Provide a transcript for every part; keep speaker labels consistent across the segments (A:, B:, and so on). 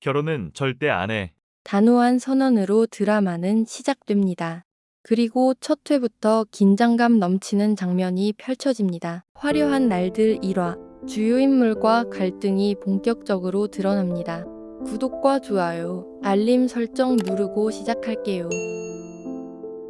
A: 결혼은 절대 안 해.
B: 단호한 선언으로 드라마는 시작됩니다. 그리고 첫 회부터 긴장감 넘치는 장면이 펼쳐집니다. 화려한 날들 1화, 주요 인물과 갈등이 본격적으로 드러납니다. 구독과 좋아요, 알림 설정 누르고 시작할게요.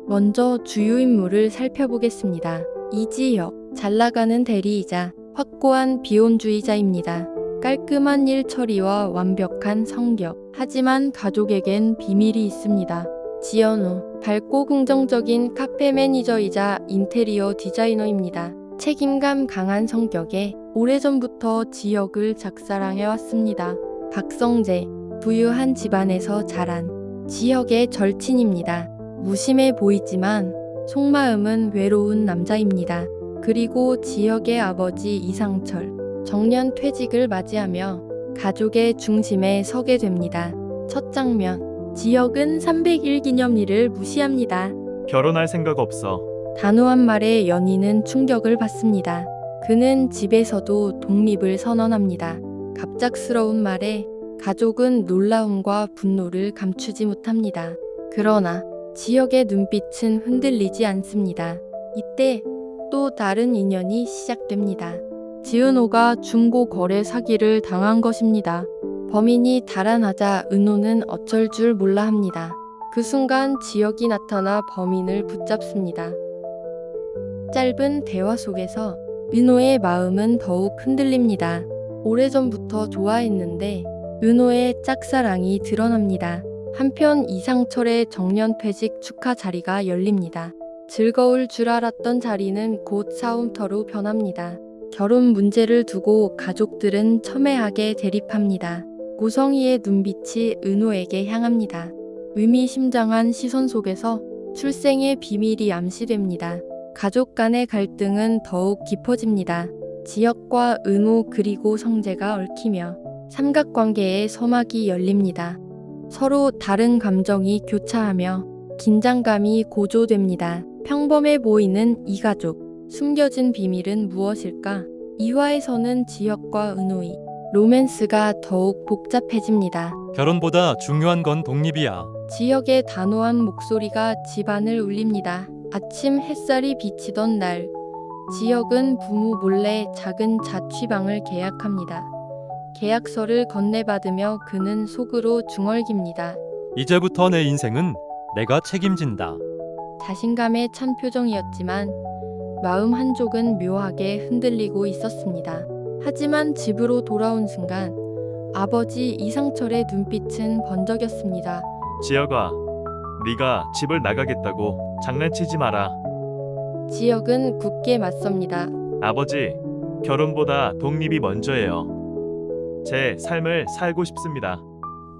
B: 먼저 주요 인물을 살펴보겠습니다. 이지혁, 잘나가는 대리이자 확고한 비혼주의자입니다. 깔끔한 일 처리와 완벽한 성격. 하지만 가족에겐 비밀이 있습니다. 지연우, 밝고 긍정적인 카페 매니저이자 인테리어 디자이너입니다. 책임감 강한 성격에 오래전부터 지역을 작사랑해왔습니다. 박성재, 부유한 집안에서 자란 지역의 절친입니다. 무심해 보이지만 속마음은 외로운 남자입니다. 그리고 지역의 아버지 이상철, 정년 퇴직을 맞이하며 가족의 중심에 서게 됩니다. 첫 장면, 지역은 300일 기념일을 무시합니다.
A: 결혼할 생각 없어.
B: 단호한 말에 연인은 충격을 받습니다. 그는 집에서도 독립을 선언합니다. 갑작스러운 말에 가족은 놀라움과 분노를 감추지 못합니다. 그러나 지역의 눈빛은 흔들리지 않습니다. 이때 또 다른 인연이 시작됩니다. 지은호가 중고 거래 사기를 당한 것입니다. 범인이 달아나자 은호는 어쩔 줄 몰라 합니다. 그 순간 지역이 나타나 범인을 붙잡습니다. 짧은 대화 속에서 은호의 마음은 더욱 흔들립니다. 오래전부터 좋아했는데 은호의 짝사랑이 드러납니다. 한편 이상철의 정년퇴직 축하 자리가 열립니다. 즐거울 줄 알았던 자리는 곧 싸움터로 변합니다. 결혼 문제를 두고 가족들은 첨예하게 대립합니다. 고성희의 눈빛이 은호에게 향합니다. 의미심장한 시선 속에서 출생의 비밀이 암시됩니다. 가족 간의 갈등은 더욱 깊어집니다. 지역과 은호 그리고 성재가 얽히며 삼각관계의 서막이 열립니다. 서로 다른 감정이 교차하며 긴장감이 고조됩니다. 평범해 보이는 이 가족, 숨겨진 비밀은 무엇일까? 2화에서는 지역과 은호의 로맨스가 더욱 복잡해집니다.
C: 결혼보다 중요한 건 독립이야.
B: 지역의 단호한 목소리가 집안을 울립니다. 아침 햇살이 비치던 날, 지역은 부모 몰래 작은 자취방을 계약합니다. 계약서를 건네받으며 그는 속으로 중얼깁니다.
C: 이제부터 내 인생은 내가 책임진다.
B: 자신감에 찬 표정이었지만 마음 한쪽은 묘하게 흔들리고 있었습니다. 하지만 집으로 돌아온 순간 아버지 이상철의 눈빛은 번쩍였습니다.
A: 지혁아, 네가 집을 나가겠다고 장난치지 마라.
B: 지역은 굳게 맞섭니다.
A: 아버지, 결혼보다 독립이 먼저예요. 제 삶을 살고 싶습니다.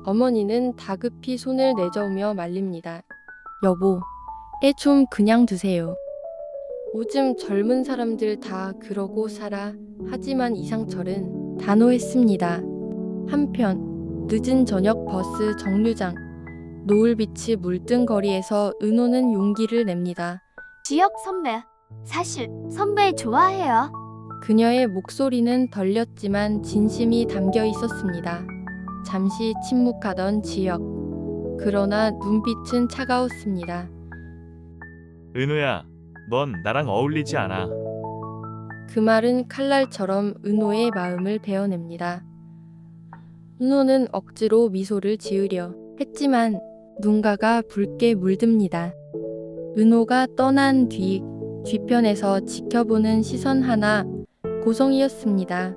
B: 어머니는 다급히 손을 내저으며 말립니다. 여보, 애 좀 그냥 두세요. 요즘 젊은 사람들 다 그러고 살아. 하지만 이상철은 단호했습니다. 한편 늦은 저녁 버스 정류장, 노을빛이 물든 거리에서 은호는 용기를 냅니다.
D: 지역 선배, 사실 선배 좋아해요.
B: 그녀의 목소리는 떨렸지만 진심이 담겨 있었습니다. 잠시 침묵하던 지역. 그러나 눈빛은 차가웠습니다.
A: 은호야, 넌 나랑 어울리지 않아.
B: 그 말은 칼날처럼 은호의 마음을 베어냅니다. 은호는 억지로 미소를 지으려 했지만 눈가가 붉게 물듭니다. 은호가 떠난 뒤 뒤편에서 지켜보는 시선 하나, 고성이었습니다.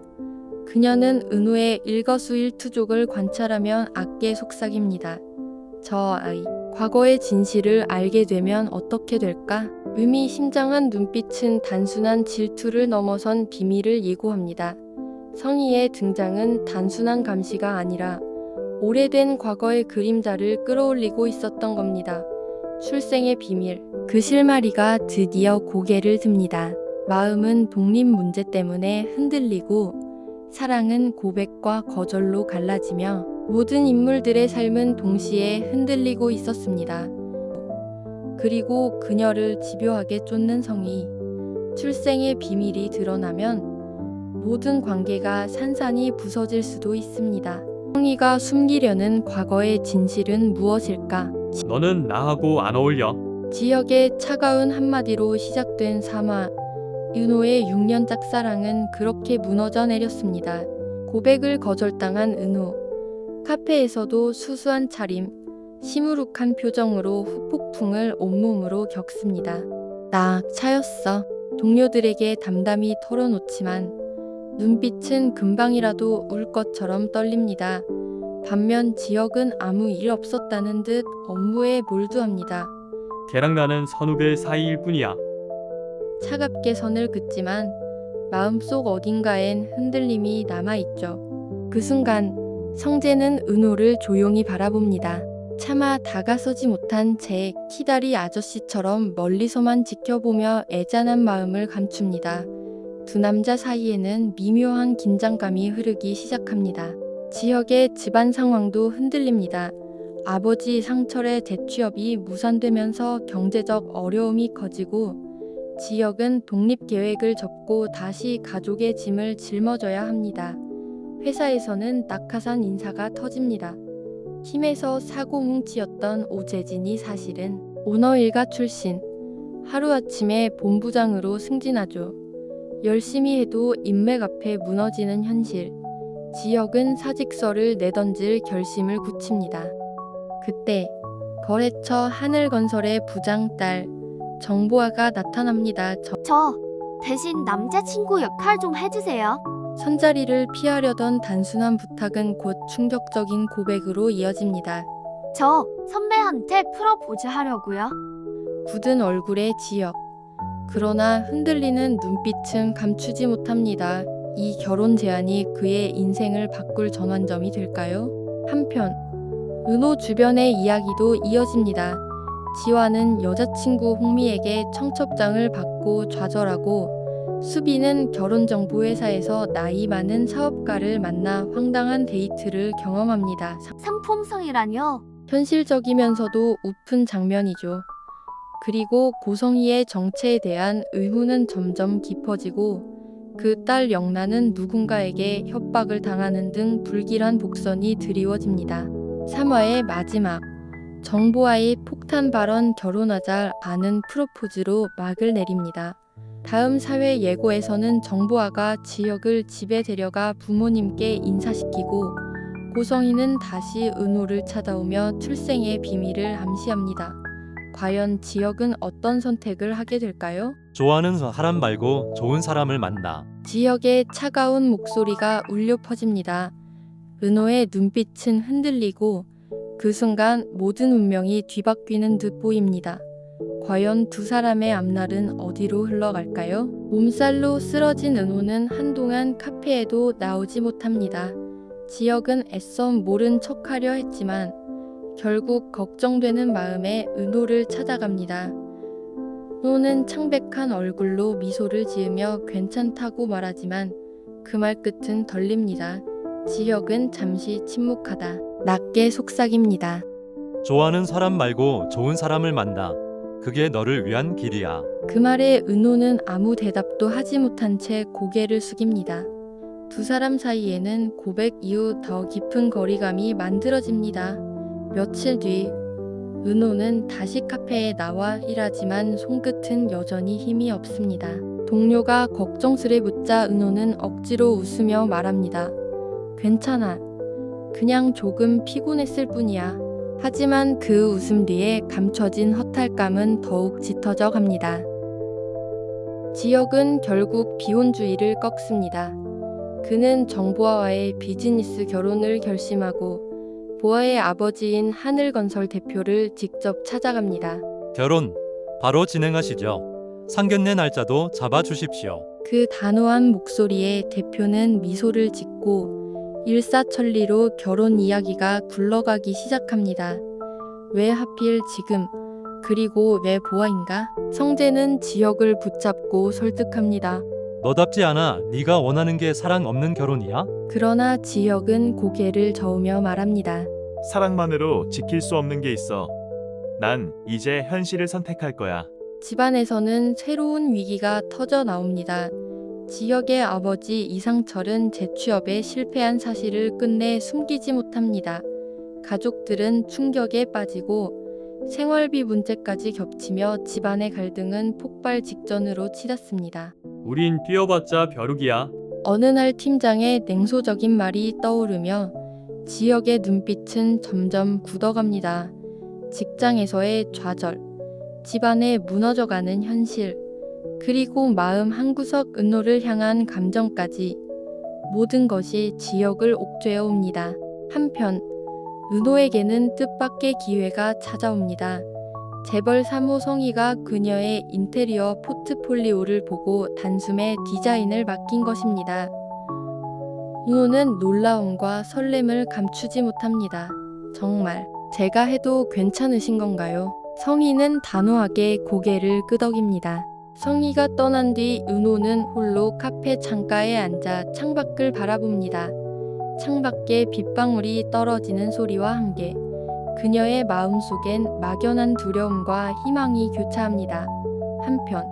B: 그녀는 은호의 일거수일투족을 관찰하며 악계 속삭입니다. 저 아이, 과거의 진실을 알게 되면 어떻게 될까? 의미심장한 눈빛은 단순한 질투를 넘어선 비밀을 예고합니다. 성희의 등장은 단순한 감시가 아니라 오래된 과거의 그림자를 끌어올리고 있었던 겁니다. 출생의 비밀, 그 실마리가 드디어 고개를 듭니다. 마음은 독립 문제 때문에 흔들리고 사랑은 고백과 거절로 갈라지며 모든 인물들의 삶은 동시에 흔들리고 있었습니다. 그리고 그녀를 집요하게 쫓는 성희, 출생의 비밀이 드러나면 모든 관계가 산산이 부서질 수도 있습니다. 성희가 숨기려는 과거의 진실은 무엇일까?
E: 너는 나하고 안 어울려.
B: 지혁의 차가운 한마디로 시작된 삼화. 은호의 6년 짝사랑은 그렇게 무너져 내렸습니다. 고백을 거절당한 은호. 카페에서도 수수한 차림, 시무룩한 표정으로 후폭풍을 온몸으로 겪습니다. 나 차였어. 동료들에게 담담히 털어놓지만 눈빛은 금방이라도 울 것처럼 떨립니다. 반면 지혁은 아무 일 없었다는 듯 업무에 몰두합니다.
E: 걔랑 나는 선후배 사이일 뿐이야.
B: 차갑게 선을 긋지만 마음속 어딘가엔 흔들림이 남아있죠. 그 순간 성재는 은호를 조용히 바라봅니다. 차마 다가서지 못한 제 키다리 아저씨처럼 멀리서만 지켜보며 애잔한 마음을 감춥니다. 두 남자 사이에는 미묘한 긴장감이 흐르기 시작합니다. 지혁의 집안 상황도 흔들립니다. 아버지 상철의 재취업이 무산되면서 경제적 어려움이 커지고 지혁은 독립계획을 접고 다시 가족의 짐을 짊어져야 합니다. 회사에서는 낙하산 인사가 터집니다. 팀에서 사고뭉치였던 오재진이 사실은 오너 일가 출신, 하루아침에 본부장으로 승진하죠. 열심히 해도 인맥 앞에 무너지는 현실. 지혁은 사직서를 내던질 결심을 굳힙니다. 그때 거래처 하늘건설의 부장 딸 정보아가 나타납니다.
D: 저 대신 남자친구 역할 좀 해주세요.
B: 선자리를 피하려던 단순한 부탁은 곧 충격적인 고백으로 이어집니다.
D: 저 선배한테 프로포즈 하려고요.
B: 굳은 얼굴의 지혁. 그러나 흔들리는 눈빛은 감추지 못합니다. 이 결혼 제안이 그의 인생을 바꿀 전환점이 될까요? 한편 은호 주변의 이야기도 이어집니다. 지화는 여자친구 홍미에게 청첩장을 받고 좌절하고 수비는 결혼정보회사에서 나이 많은 사업가를 만나 황당한 데이트를 경험합니다.
D: 상품성이라뇨?
B: 현실적이면서도 우픈 장면이죠. 그리고 고성희의 정체에 대한 의문은 점점 깊어지고 그 딸 영란은 누군가에게 협박을 당하는 등 불길한 복선이 드리워집니다. 3화의 마지막. 정보아의 폭탄 발언 결혼하자 아는 프로포즈로 막을 내립니다. 다음 사회 예고에서는 정보아가 지혁을 집에 데려가 부모님께 인사시키고 고성희는 다시 은호를 찾아오며 출생의 비밀을 암시합니다. 과연 지혁은 어떤 선택을 하게 될까요?
C: 좋아하는 사람 말고 좋은 사람을 만나.
B: 지혁의 차가운 목소리가 울려 퍼집니다. 은호의 눈빛은 흔들리고 그 순간 모든 운명이 뒤바뀌는 듯 보입니다. 과연 두 사람의 앞날은 어디로 흘러갈까요? 몸살로 쓰러진 은호는 한동안 카페에도 나오지 못합니다. 지혁은 애써 모른 척하려 했지만 결국 걱정되는 마음에 은호를 찾아갑니다. 은호는 창백한 얼굴로 미소를 지으며 괜찮다고 말하지만 그 말 끝은 덜립니다. 지혁은 잠시 침묵하다 낮게 속삭입니다.
C: 좋아하는 사람 말고 좋은 사람을 만나. 그게 너를 위한 길이야.
B: 그 말에 은호는 아무 대답도 하지 못한 채 고개를 숙입니다. 두 사람 사이에는 고백 이후 더 깊은 거리감이 만들어집니다. 며칠 뒤 은호는 다시 카페에 나와 일하지만 손끝은 여전히 힘이 없습니다. 동료가 걱정스레 묻자 은호는 억지로 웃으며 말합니다. 괜찮아. 그냥 조금 피곤했을 뿐이야. 하지만 그 웃음 뒤에 감춰진 허탈감은 더욱 짙어져 갑니다. 지혁은 결국 비혼주의를 꺾습니다. 그는 정보아와의 비즈니스 결혼을 결심하고 보아의 아버지인 하늘건설 대표를 직접 찾아갑니다.
C: 결혼 바로 진행하시죠. 상견례 날짜도 잡아주십시오.
B: 그 단호한 목소리에 대표는 미소를 짓고 일사천리로 결혼 이야기가 굴러가기 시작합니다. 왜 하필 지금? 그리고 왜 보아인가? 성재는 지혁을 붙잡고 설득합니다.
C: 너답지 않아. 네가 원하는 게 사랑 없는 결혼이야?
B: 그러나 지혁은 고개를 저으며 말합니다.
A: 사랑만으로 지킬 수 없는 게 있어. 난 이제 현실을 선택할 거야.
B: 집안에서는 새로운 위기가 터져 나옵니다. 지역의 아버지 이상철은 재취업에 실패한 사실을 끝내 숨기지 못합니다. 가족들은 충격에 빠지고 생활비 문제까지 겹치며 집안의 갈등은 폭발 직전으로 치닫습니다.
E: 우린 뛰어봤자 벼룩이야.
B: 어느 날 팀장의 냉소적인 말이 떠오르며 지역의 눈빛은 점점 굳어갑니다. 직장에서의 좌절, 집안에 무너져가는 현실, 그리고 마음 한구석 은호를 향한 감정까지 모든 것이 지역을 옥죄어 옵니다. 한편 은호에게는 뜻밖의 기회가 찾아옵니다. 재벌 사모 성희가 그녀의 인테리어 포트폴리오를 보고 단숨에 디자인을 맡긴 것입니다. 은호는 놀라움과 설렘을 감추지 못합니다. 정말 제가 해도 괜찮으신 건가요? 성희는 단호하게 고개를 끄덕입니다. 성희가 떠난 뒤 은호는 홀로 카페 창가에 앉아 창밖을 바라봅니다. 창밖에 빗방울이 떨어지는 소리와 함께 그녀의 마음속엔 막연한 두려움과 희망이 교차합니다. 한편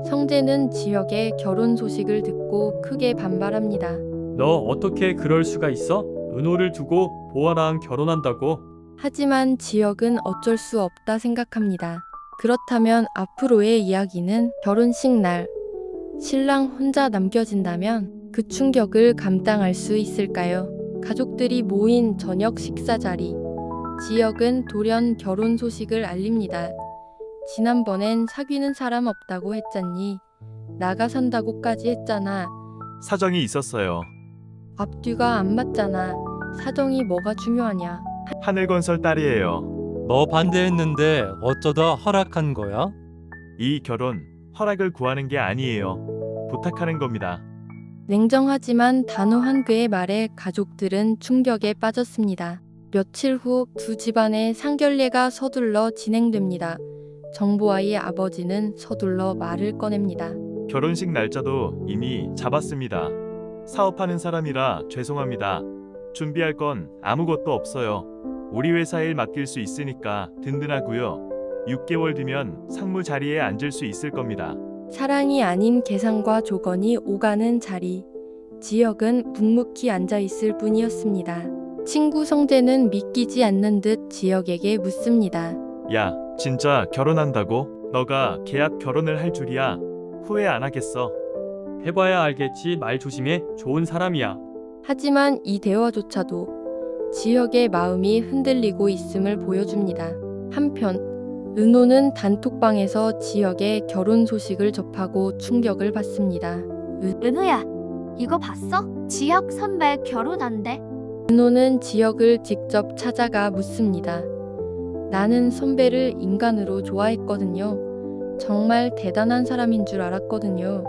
B: 성재는 지역의 결혼 소식을 듣고 크게 반발합니다.
E: 너 어떻게 그럴 수가 있어? 은호를 두고 보아랑 결혼한다고?
B: 하지만 지역은 어쩔 수 없다 생각합니다. 그렇다면 앞으로의 이야기는 결혼식 날 신랑 혼자 남겨진다면 그 충격을 감당할 수 있을까요? 가족들이 모인 저녁 식사 자리. 지역은 돌연 결혼 소식을 알립니다. 지난번엔 사귀는 사람 없다고 했잖니. 나가 산다고까지 했잖아.
A: 사정이 있었어요.
B: 앞뒤가 안 맞잖아. 사정이 뭐가 중요하냐.
A: 하늘건설 딸이에요.
C: 너 반대했는데 어쩌다 허락한 거야?
A: 이 결혼 허락을 구하는 게 아니에요. 부탁하는 겁니다.
B: 냉정하지만 단호한 그의 말에 가족들은 충격에 빠졌습니다. 며칠 후 두 집안의 상견례가 서둘러 진행됩니다. 정보아의 아버지는 서둘러 말을 꺼냅니다.
A: 결혼식 날짜도 이미 잡았습니다. 사업하는 사람이라 죄송합니다. 준비할 건 아무것도 없어요. 우리 회사 일 맡길 수 있으니까 든든하고요. 6개월 뒤면 상무 자리에 앉을 수 있을 겁니다.
B: 사랑이 아닌 계산과 조건이 오가는 자리. 지역은 묵묵히 앉아 있을 뿐이었습니다. 친구 성재는 믿기지 않는 듯 지역에게 묻습니다.
A: 야, 진짜 결혼한다고? 너가 계약 결혼을 할 줄이야. 후회 안 하겠어.
E: 해봐야 알겠지. 말 조심해. 좋은 사람이야.
B: 하지만 이 대화조차도 지역의 마음이 흔들리고 있음을 보여줍니다. 한편 은호는 단톡방에서 지역의 결혼 소식을 접하고 충격을 받습니다.
D: 은호야, 이거 봤어? 지역 선배 결혼한대.
B: 은호는 지역을 직접 찾아가 묻습니다. 나는 선배를 인간으로 좋아했거든요. 정말 대단한 사람인 줄 알았거든요.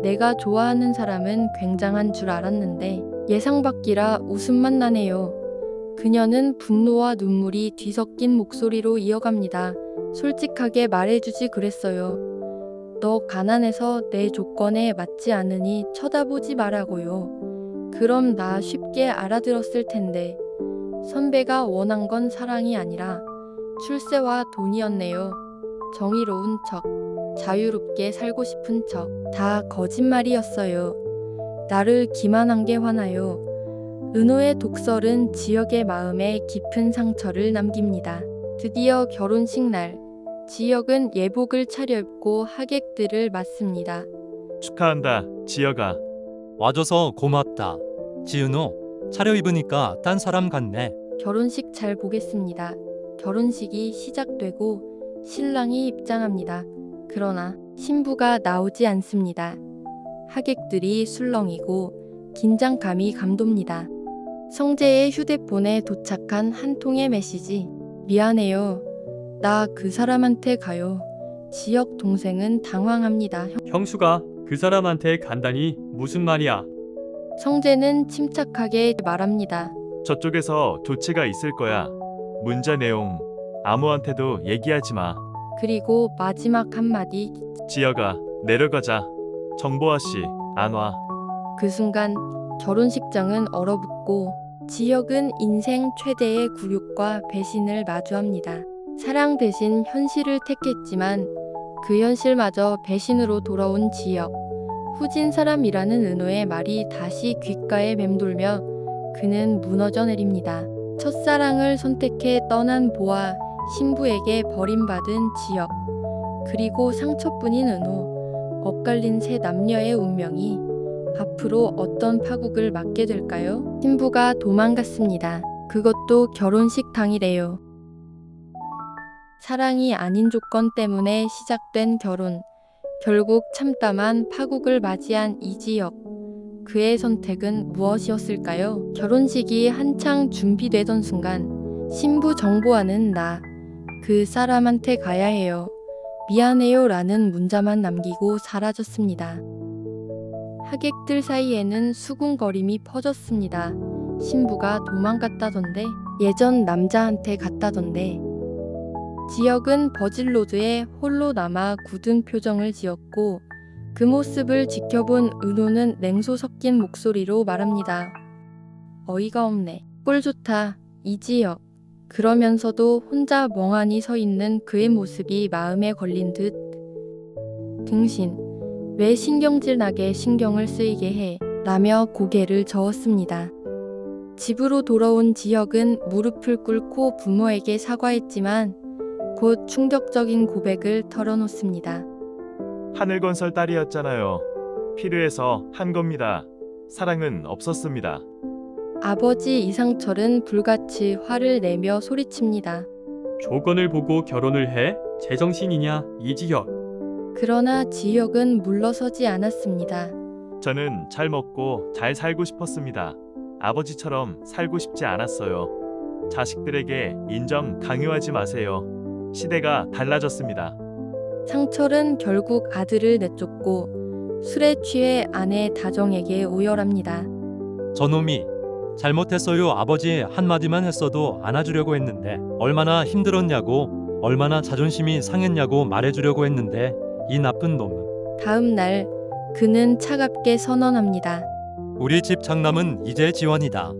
B: 내가 좋아하는 사람은 굉장한 줄 알았는데 예상 밖이라 웃음만 나네요. 그녀는 분노와 눈물이 뒤섞인 목소리로 이어갑니다. 솔직하게 말해주지 그랬어요. 너 가난해서 내 조건에 맞지 않으니 쳐다보지 말라고요. 그럼 나 쉽게 알아들었을 텐데. 선배가 원한 건 사랑이 아니라 출세와 돈이었네요. 정의로운 척, 자유롭게 살고 싶은 척, 다 거짓말이었어요. 나를 기만한 게 화나요. 은호의 독설은 지역의 마음에 깊은 상처를 남깁니다. 드디어 결혼식 날, 지역은 예복을 차려입고 하객들을 맞습니다.
A: 축하한다, 지혁아.
C: 와줘서 고맙다. 지은호, 차려입으니까 딴 사람 같네.
B: 결혼식 잘 보겠습니다. 결혼식이 시작되고 신랑이 입장합니다. 그러나 신부가 나오지 않습니다. 하객들이 술렁이고 긴장감이 감돕니다. 성재의 휴대폰에 도착한 한 통의 메시지. 미안해요. 나 그 사람한테 가요. 지역 동생은 당황합니다.
E: 형수가 그 사람한테 간다니 무슨 말이야?
B: 성재는 침착하게 말합니다.
A: 저쪽에서 조치가 있을 거야. 문자 내용 아무한테도 얘기하지 마.
B: 그리고 마지막 한마디.
A: 지혁아, 내려가자. 정보아 씨, 안 와.
B: 그 순간 결혼식장은 얼어붙고 지역은 인생 최대의 굴욕과 배신을 마주합니다. 사랑 대신 현실을 택했지만 그 현실마저 배신으로 돌아온 지역. 후진 사람이라는 은호의 말이 다시 귓가에 맴돌며 그는 무너져 내립니다. 첫사랑을 선택해 떠난 보아, 신부에게 버림받은 지역, 그리고 상처뿐인 은호, 엇갈린 세 남녀의 운명이 앞으로 어떤 파국을 맞게 될까요? 신부가 도망갔습니다. 그것도 결혼식 당일에요. 사랑이 아닌 조건 때문에 시작된 결혼. 결국 참담한 파국을 맞이한 이지혁. 그의 선택은 무엇이었을까요? 결혼식이 한창 준비되던 순간 신부 정보와는 나 그 사람한테 가야 해요. 미안해요 라는 문자만 남기고 사라졌습니다. 하객들 사이에는 수군거림이 퍼졌습니다. 신부가 도망갔다던데, 예전 남자한테 갔다던데. 지혁은 버질로드에 홀로 남아 굳은 표정을 지었고 그 모습을 지켜본 은호는 냉소 섞인 목소리로 말합니다. 어이가 없네. 꼴 좋다, 이지혁. 그러면서도 혼자 멍하니 서 있는 그의 모습이 마음에 걸린 듯. 등신, 왜 신경질 나게 신경을 쓰이게 해? 라며 고개를 저었습니다. 집으로 돌아온 지혁은 무릎을 꿇고 부모에게 사과했지만 곧 충격적인 고백을 털어놓습니다.
A: 하늘건설 딸이었잖아요. 필요해서 한 겁니다. 사랑은 없었습니다.
B: 아버지 이상철은 불같이 화를 내며 소리칩니다.
E: 조건을 보고 결혼을 해? 제정신이냐, 이지혁.
B: 그러나 지혁은 물러서지 않았습니다.
A: 저는 잘 먹고 잘 살고 싶었습니다. 아버지처럼 살고 싶지 않았어요. 자식들에게 인정 강요하지 마세요. 시대가 달라졌습니다.
B: 상철은 결국 아들을 내쫓고 술에 취해 아내 다정에게 오열합니다.
C: 저놈이 잘못했어요. 아버지 한마디만 했어도 안아주려고 했는데 얼마나 힘들었냐고, 얼마나 자존심이 상했냐고 말해주려고 했는데 이 나쁜 놈은.
B: 다음 날 그는 차갑게 선언합니다.
C: 우리 집 장남은 이제 지원이다.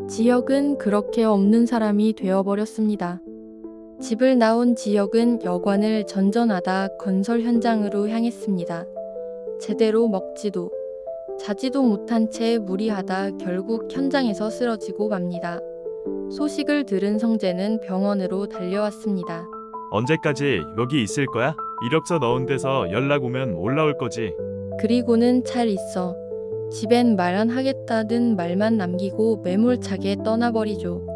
B: 지혁은 그렇게 없는 사람이 되어버렸습니다. 집을 나온 지혁은 여관을 전전하다 건설 현장으로 향했습니다. 제대로 먹지도 자지도 못한 채 무리하다 결국 현장에서 쓰러지고 맙니다. 소식을 들은 성재는 병원으로 달려왔습니다.
A: 언제까지 여기 있을 거야? 이력서 넣은 데서 연락 오면 올라올 거지.
B: 그리고는 잘 있어. 집엔 말 안 하겠다는 말만 남기고 매몰차게 떠나버리죠.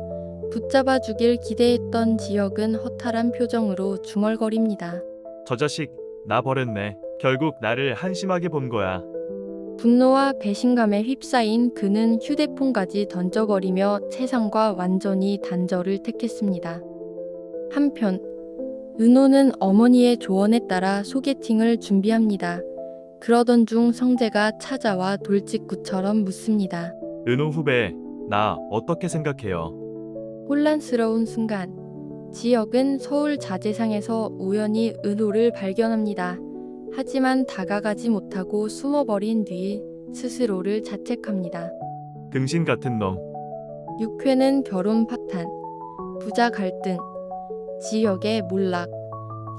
B: 붙잡아 주길 기대했던 지혁은 허탈한 표정으로 중얼거립니다.
A: 저 자식 나 버렸네. 결국 나를 한심하게 본 거야.
B: 분노와 배신감에 휩싸인 그는 휴대폰까지 던져버리며 세상과 완전히 단절을 택했습니다. 한편 은호는 어머니의 조언에 따라 소개팅을 준비합니다. 그러던 중 성재가 찾아와 돌직구처럼 묻습니다.
A: 은호 후배, 나 어떻게 생각해요?
B: 혼란스러운 순간 지혁은 서울 자재상에서 우연히 은호를 발견합니다. 하지만 다가가지 못하고 숨어버린 뒤 스스로를 자책합니다.
A: 등신 같은 놈.
B: 6회는 결혼 파탄, 부자 갈등, 지역의 몰락,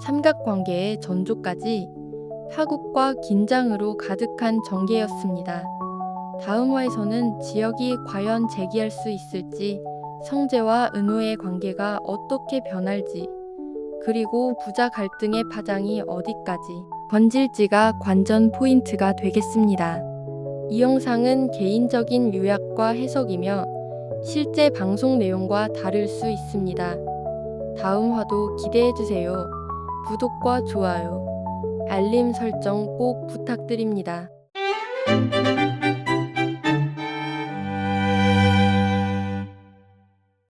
B: 삼각관계의 전조까지 파국과 긴장으로 가득한 전개였습니다. 다음 화에서는 지역이 과연 재기할 수 있을지, 성재와 은호의 관계가 어떻게 변할지, 그리고 부자 갈등의 파장이 어디까지 번질지가 관전 포인트가 되겠습니다. 이 영상은 개인적인 요약과 해석이며 실제 방송 내용과 다를 수 있습니다. 다음 화도 기대해주세요. 구독과 좋아요, 알림 설정 꼭 부탁드립니다.